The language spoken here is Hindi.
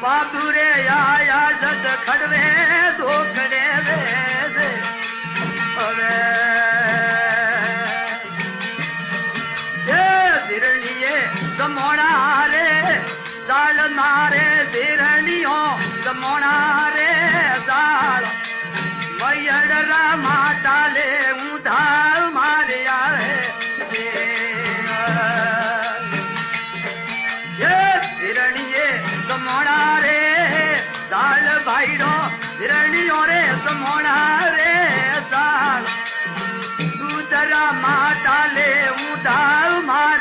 बाबू रे आया जद खड़वे धोखड़े वे अरे ये सिरणिये समोणा रे जाल नारे सिरणियों समोणा रे जाल मैयडरा माता ले ऊधा मारे आए ये सिरणिये समोणा रे जाल भाईडो सिरणियों रे समोणा रे जाल ऊधरा माता ले ऊधा मारे